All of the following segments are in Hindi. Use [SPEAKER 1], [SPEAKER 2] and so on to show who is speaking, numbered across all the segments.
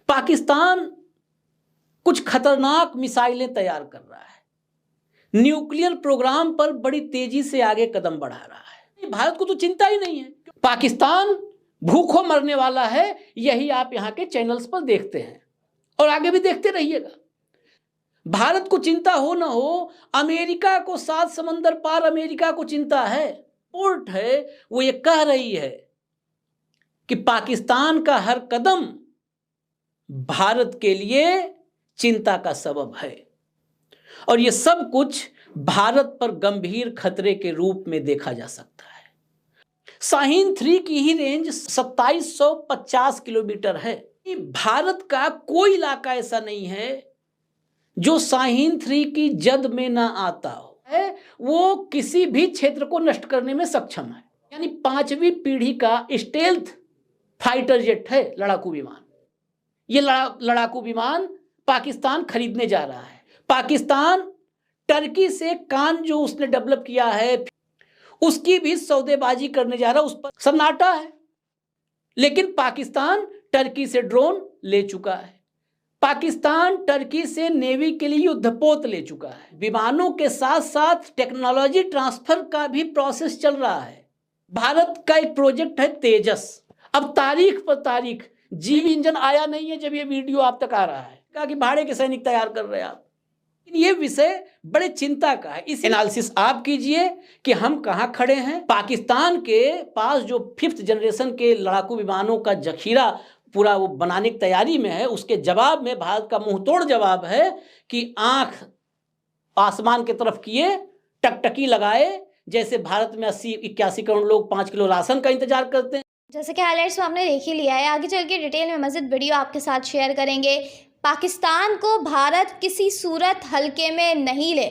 [SPEAKER 1] पाकिस्तान कुछ खतरनाक मिसाइलें तैयार कर रहा है, न्यूक्लियर प्रोग्राम पर बड़ी तेजी से आगे कदम बढ़ा रहा है। भारत को तो चिंता ही नहीं है, पाकिस्तान भूखों मरने वाला है। यही आप यहाँ के चैनल्स पर देखते हैं और आगे भी देखते रहिएगा। भारत को चिंता हो ना हो, अमेरिका को, सात समंदर पार अमेरिका को चिंता है। रिपोर्ट है वो ये कह रही है कि पाकिस्तान का हर कदम भारत के लिए चिंता का सबब है और ये सब कुछ भारत पर गंभीर खतरे के रूप में देखा जा सकता है। शाहीन 3 की ही रेंज 2750 किलोमीटर है। भारत का कोई इलाका ऐसा नहीं है जो शाहीन 3 की जद में ना आता हो। वो किसी भी क्षेत्र को नष्ट करने में सक्षम है। यानी 5वीं पीढ़ी का स्टेल्थ फाइटर जेट है लड़ाकू विमान। ये लड़ाकू विमान पाकिस्तान खरीदने जा रहा है। पाकिस्तान टर्की से कान जो उसने डेवलप किया है उसकी भी सौदेबाजी करने जा रहा है। उस पर सन्नाटा है, लेकिन पाकिस्तान टर्की से ड्रोन ले चुका है। पाकिस्तान टर्की से नेवी के लिए युद्धपोत ले चुका है। विमानों के साथ साथ टेक्नोलॉजी ट्रांसफर का भी प्रोसेस चल रहा है। भारत का एक प्रोजेक्ट है तेजस। अब तारीख पर तारीख जीवी इंजन आया नहीं है जब ये वीडियो आप तक आ रहा है। कहा कि भाड़े के सैनिक तैयार कर रहे हैं आप। ये विषय बड़े चिंता का है। इस एनालिसिस आप कीजिए कि हम कहां खड़े हैं। पाकिस्तान के पास जो 5th जनरेशन के लड़ाकू विमानों का जखीरा पूरा वो बनाने की तैयारी में है, उसके जवाब में भारत का मुंहतोड़ जवाब है कि आंख आसमान की तरफ किए, टकटकी लगाए, जैसे भारत में 80-81 करोड़ लोग 5 किलो राशन का इंतजार करते हैं।
[SPEAKER 2] जैसे कि हाइलाइट्स में आपने देख ही लिया है, आगे चल के डिटेल में मज़ीद वीडियो आपके साथ शेयर करेंगे। पाकिस्तान को भारत किसी सूरत हल्के में नहीं ले।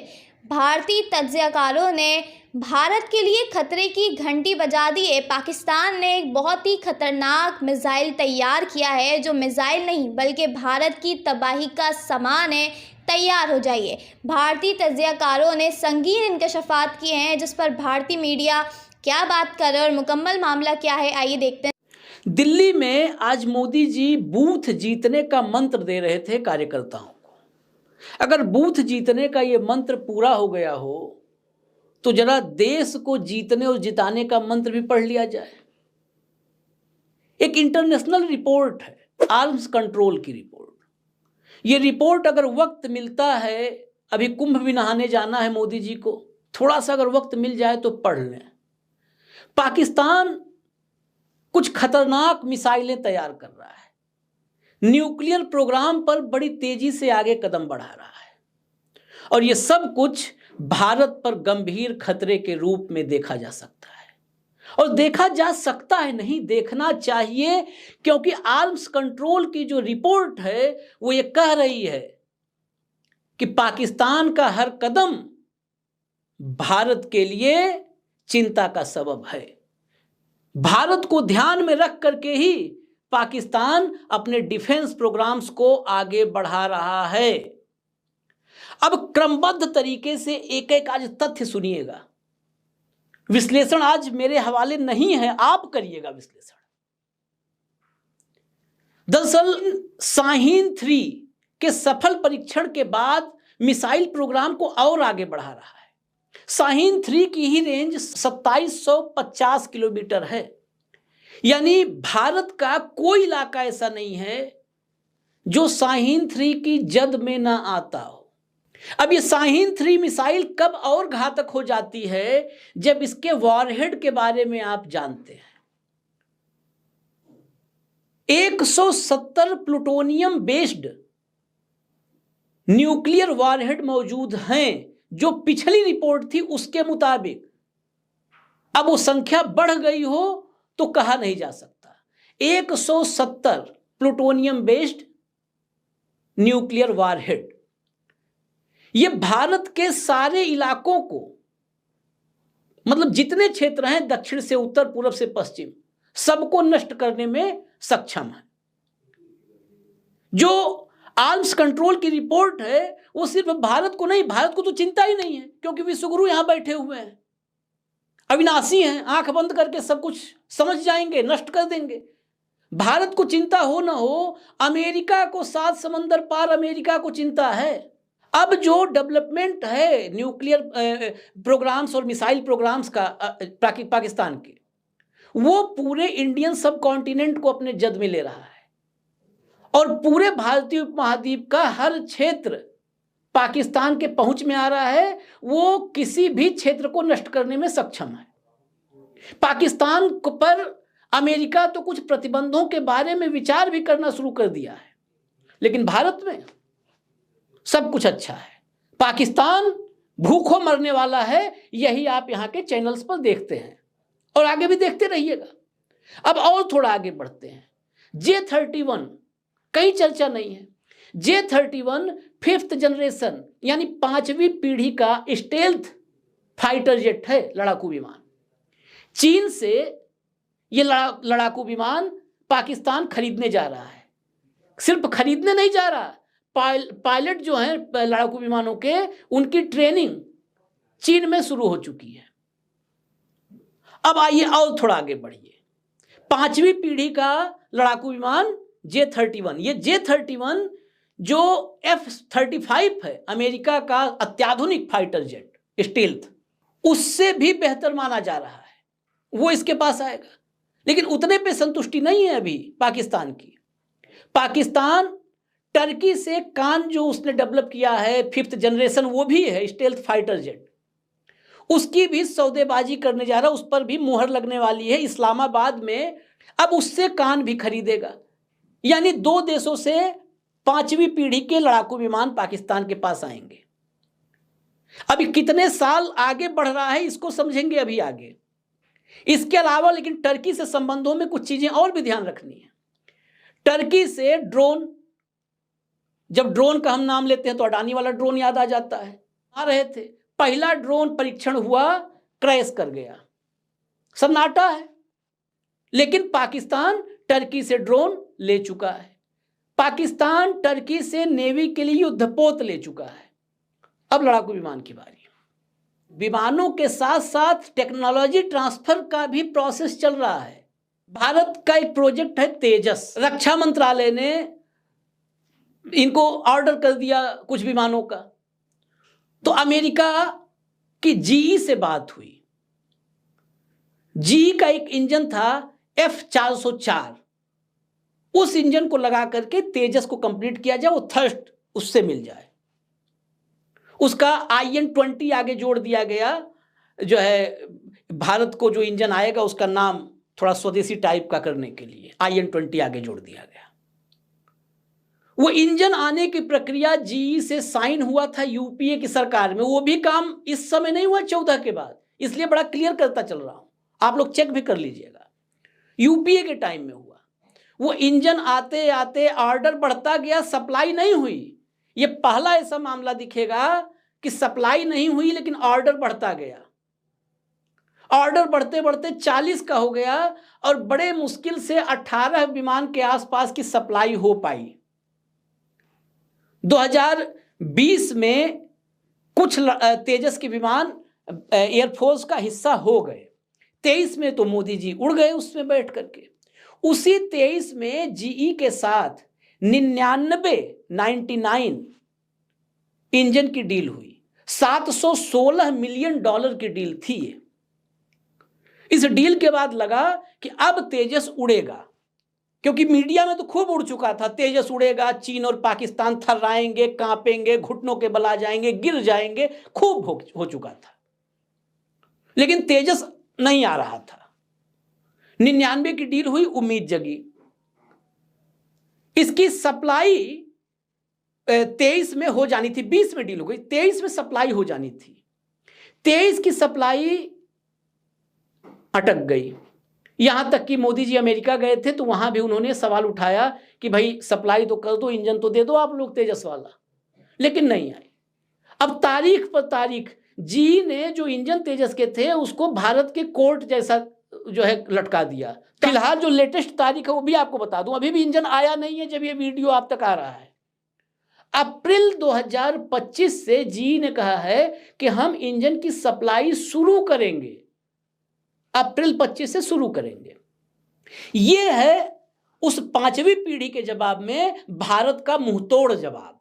[SPEAKER 2] भारतीय तज्ज़ियाकारों ने भारत के लिए खतरे की घंटी बजा दी है। पाकिस्तान ने एक बहुत ही खतरनाक मिसाइल तैयार किया है, जो मिसाइल नहीं बल्कि भारत की तबाही का सामान है। तैयार हो जाइए। भारतीय तज्ज़ियाकारों ने संगीन इंकशाफात किए हैं, जिस पर भारतीय मीडिया क्या बात कर रहे हैं और मुकम्मल मामला क्या है, आइए देखते हैं।
[SPEAKER 1] दिल्ली में आज मोदी जी बूथ जीतने का मंत्र दे रहे थे कार्यकर्ताओं को। अगर बूथ जीतने का ये मंत्र पूरा हो गया हो तो जरा देश को जीतने और जिताने का मंत्र भी पढ़ लिया जाए। एक इंटरनेशनल रिपोर्ट है, आर्म्स कंट्रोल की रिपोर्ट। ये रिपोर्ट अगर वक्त मिलता है, अभी कुंभ भी नहाने जाना है मोदी जी को, थोड़ा सा अगर वक्त मिल जाए तो पढ़ लें। पाकिस्तान कुछ खतरनाक मिसाइलें तैयार कर रहा है, न्यूक्लियर प्रोग्राम पर बड़ी तेजी से आगे कदम बढ़ा रहा है और ये सब कुछ भारत पर गंभीर खतरे के रूप में देखा जा सकता है। और देखा जा सकता है नहीं, देखना चाहिए, क्योंकि आर्म्स कंट्रोल की जो रिपोर्ट है वो ये कह रही है कि पाकिस्तान का हर कदम भारत के लिए चिंता का सबब है। भारत को ध्यान में रख करके ही पाकिस्तान अपने डिफेंस प्रोग्राम्स को आगे बढ़ा रहा है। अब क्रमबद्ध तरीके से एक एक आज तथ्य सुनिएगा। विश्लेषण आज मेरे हवाले नहीं है, आप करिएगा विश्लेषण। दरअसल शाहीन 3 के सफल परीक्षण के बाद मिसाइल प्रोग्राम को और आगे बढ़ा रहा है। शाहीन 3 की ही रेंज 2750 किलोमीटर है। यानी भारत का कोई इलाका ऐसा नहीं है जो शाहीन 3 की जद में ना आता हो। अब ये शाहीन 3 मिसाइल कब और घातक हो जाती है, जब इसके वॉरहेड के बारे में आप जानते हैं। 170 प्लूटोनियम बेस्ड न्यूक्लियर वॉरहेड मौजूद हैं, जो पिछली रिपोर्ट थी उसके मुताबिक। अब वो संख्या बढ़ गई हो तो कहा नहीं जा सकता। 170 प्लूटोनियम बेस्ड न्यूक्लियर वॉरहेड, ये भारत के सारे इलाकों को, मतलब जितने क्षेत्र हैं दक्षिण से उत्तर, पूर्व से पश्चिम, सबको नष्ट करने में सक्षम है। जो आर्म्स कंट्रोल की रिपोर्ट है वो सिर्फ भारत को नहीं, भारत को तो चिंता ही नहीं है, क्योंकि विश्वगुरु यहां बैठे हुए हैं, अविनाशी हैं, आंख बंद करके सब कुछ समझ जाएंगे, नष्ट कर देंगे। भारत को चिंता हो ना हो, अमेरिका को 7 समंदर पार अमेरिका को चिंता है। अब जो डेवलपमेंट है न्यूक्लियर प्रोग्राम्स और मिसाइल प्रोग्राम्स का पाकिस्तान के, वो पूरे इंडियन सब कॉन्टिनेंट को अपने जद में ले रहा है और पूरे भारतीय उपमहाद्वीप का हर क्षेत्र पाकिस्तान के पहुंच में आ रहा है। वो किसी भी क्षेत्र को नष्ट करने में सक्षम है। पाकिस्तान पर अमेरिका तो कुछ प्रतिबंधों के बारे में विचार भी करना शुरू कर दिया है, लेकिन भारत में सब कुछ अच्छा है। पाकिस्तान भूखों मरने वाला है, यही आप यहाँ के चैनल्स पर देखते हैं और आगे भी देखते रहिएगा। अब और थोड़ा आगे बढ़ते हैं। J-31 कहीं चर्चा नहीं है। J-31 5th जनरेशन यानी 5वीं पीढ़ी का स्टेल्थ फाइटर जेट है, लड़ाकू विमान। चीन से ये लड़ाकू विमान पाकिस्तान खरीदने जा रहा है। सिर्फ खरीदने नहीं जा रहा, पायलट जो हैं लड़ाकू विमानों के, उनकी ट्रेनिंग चीन में शुरू हो चुकी है। अब आइए और थोड़ा आगे बढ़िए। 5वीं पीढ़ी का लड़ाकू विमान J-31, ये J-31 जो F-35 है, अमेरिका का अत्याधुनिक फाइटर जेट स्टील्थ, उससे भी बेहतर माना जा रहा है। वो इसके पास आएगा, लेकिन उतने पे संतुष्टि नहीं है अभी पाकिस्तान की। पाकिस्तान टर्की से कान जो उसने डेवलप किया है 5th जनरेशन, वो भी है स्टेल्थ फाइटर जेट, उसकी भी सौदेबाजी करने जा रहा है। उस पर भी मुहर लगने वाली है इस्लामाबाद में। अब उससे कान भी खरीदेगा, यानी 2 देशों से 5वीं पीढ़ी के लड़ाकू विमान पाकिस्तान के पास आएंगे। अभी कितने साल आगे बढ़ रहा है इसको समझेंगे अभी आगे। इसके अलावा लेकिन टर्की से संबंधों में कुछ चीजें और भी ध्यान रखनी है। टर्की से ड्रोन, जब ड्रोन का हम नाम लेते हैं तो अडानी वाला ड्रोन याद आ जाता है। आ रहे थे, पहला ड्रोन परीक्षण हुआ, क्रैश कर गया, सन्नाटा है। लेकिन पाकिस्तान टर्की से ड्रोन ले चुका है। पाकिस्तान टर्की से नेवी के लिए युद्धपोत ले चुका है। अब लड़ाकू विमान की बारी। विमानों के साथ साथ टेक्नोलॉजी ट्रांसफर का भी प्रोसेस चल रहा है। भारत का एक प्रोजेक्ट है तेजस। रक्षा मंत्रालय ने इनको ऑर्डर कर दिया कुछ विमानों का, तो अमेरिका की GE से बात हुई। GE का एक इंजन था F-404, उस इंजन को लगा करके तेजस को कंप्लीट किया जाए, वो थर्स्ट उससे मिल जाए। उसका IN-20 आगे जोड़ दिया गया, जो है भारत को जो इंजन आएगा उसका नाम थोड़ा स्वदेशी टाइप का करने के लिए IN-20 आगे जोड़ दिया गया। वो इंजन आने की प्रक्रिया GE से साइन हुआ था UPA की सरकार में। वो भी काम इस समय नहीं हुआ, 14 के बाद, इसलिए बड़ा क्लियर करता चल रहा हूं, आप लोग चेक भी कर लीजिएगा। UPA के टाइम में हुआ। वो इंजन आते आते ऑर्डर बढ़ता गया, सप्लाई नहीं हुई। ये पहला ऐसा मामला दिखेगा कि सप्लाई नहीं हुई लेकिन ऑर्डर बढ़ता गया। ऑर्डर बढ़ते बढ़ते 40 का हो गया और बड़े मुश्किल से 18 विमान के आसपास की सप्लाई हो पाई। 2020 में कुछ तेजस के विमान एयरफोर्स का हिस्सा हो गए। 23 में तो मोदी जी उड़ गए उसमें बैठ करके। उसी 23 में GE के साथ 99 इंजन की डील हुई। $716 मिलियन की डील थी ये। इस डील के बाद लगा कि अब तेजस उड़ेगा, क्योंकि मीडिया में तो खूब उड़ चुका था, तेजस उड़ेगा, चीन और पाकिस्तान थर्राएंगे, कांपेंगे, घुटनों के बल आ जाएंगे, गिर जाएंगे, खूब हो चुका था। लेकिन तेजस नहीं आ रहा था। 99 की डील हुई, उम्मीद जगी। इसकी सप्लाई 23 में हो जानी थी, 20 में डील हो गई, 23 में सप्लाई हो जानी थी। 23 की सप्लाई अटक गई। यहां तक कि मोदी जी अमेरिका गए थे तो वहां भी उन्होंने सवाल उठाया कि भाई सप्लाई तो कर दो, इंजन तो दे दो आप लोग तेजस वाला, लेकिन नहीं आई। अब तारीख पर तारीख GE ने जो इंजन तेजस के थे उसको भारत के कोर्ट जैसा जो है लटका दिया। फिलहाल जो लेटेस्ट तारीख है वो भी आपको बता दूं, अभी भी इंजन आया नहीं है जब ये वीडियो आप तक आ रहा है। अप्रैल 2025 से GE ने कहा है कि हम इंजन की सप्लाई शुरू करेंगे, अप्रैल 25 से शुरू करेंगे। ये है उस 5वीं पीढ़ी के जवाब में भारत का मुंहतोड़ जवाब।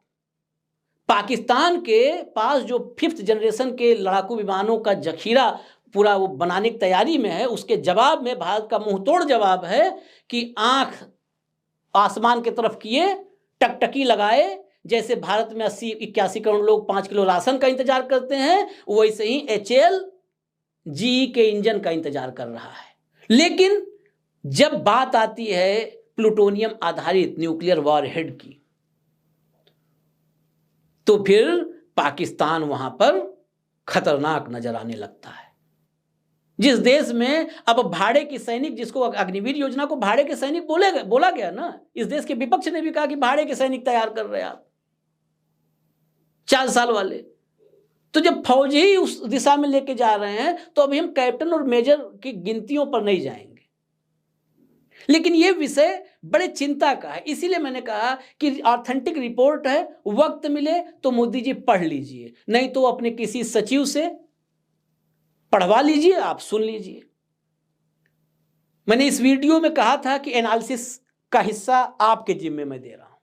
[SPEAKER 1] पाकिस्तान के पास जो 5th जनरेशन के लड़ाकू विमानों का जखीरा पूरा वो बनाने की तैयारी में है, उसके जवाब में भारत का मुंहतोड़ जवाब है कि आंख आसमान की तरफ किए, टकटकी लगाए, जैसे भारत में 80-81 करोड़ लोग 5 किलो राशन का इंतजार करते हैं, वैसे ही HAL GE के इंजन का इंतजार कर रहा है। लेकिन जब बात आती है प्लूटोनियम आधारित न्यूक्लियर वॉरहेड की, तो फिर पाकिस्तान वहां पर खतरनाक नजर आने लगता है। जिस देश में अब भाड़े की सैनिक, जिसको अग्निवीर योजना को भाड़े के सैनिक बोला गया ना, इस देश के विपक्ष ने भी कहा कि भाड़े के सैनिक तैयार कर रहे हैं आप 4 साल वाले। तो जब फौज ही उस दिशा में लेके जा रहे हैं, तो अभी हम कैप्टन और मेजर की गिनतियों पर नहीं जाएंगे। लेकिन यह विषय बड़े चिंता का है, इसीलिए मैंने कहा कि ऑथेंटिक रिपोर्ट है, वक्त मिले तो मोदी जी पढ़ लीजिए, नहीं तो अपने किसी सचिव से पढ़वा लीजिए, आप सुन लीजिए। मैंने इस वीडियो में कहा था कि एनालिसिस का हिस्सा आपके जिम्मे में दे रहा हूं।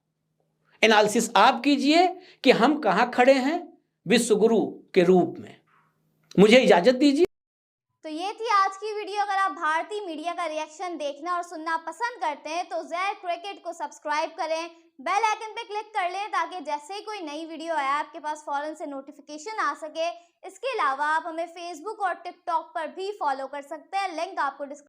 [SPEAKER 1] एनालिसिस आप कीजिए कि हम कहां खड़े हैं विश्व गुरु के रूप में। मुझे इजाजत दीजिए।
[SPEAKER 2] तो ये थी आज की वीडियो। अगर आप भारतीय मीडिया का रिएक्शन देखना और सुनना पसंद करते हैं तो ज़ेड क्रिकेट को सब्सक्राइब करें, बेल आइकन पे क्लिक कर लें ताकि जैसे ही कोई नई वीडियो आए आपके पास फौरन से नोटिफिकेशन आ सके। इसके अलावा आप हमें फेसबुक और टिकटॉक पर भी फॉलो कर सकते हैं, लिंक आपको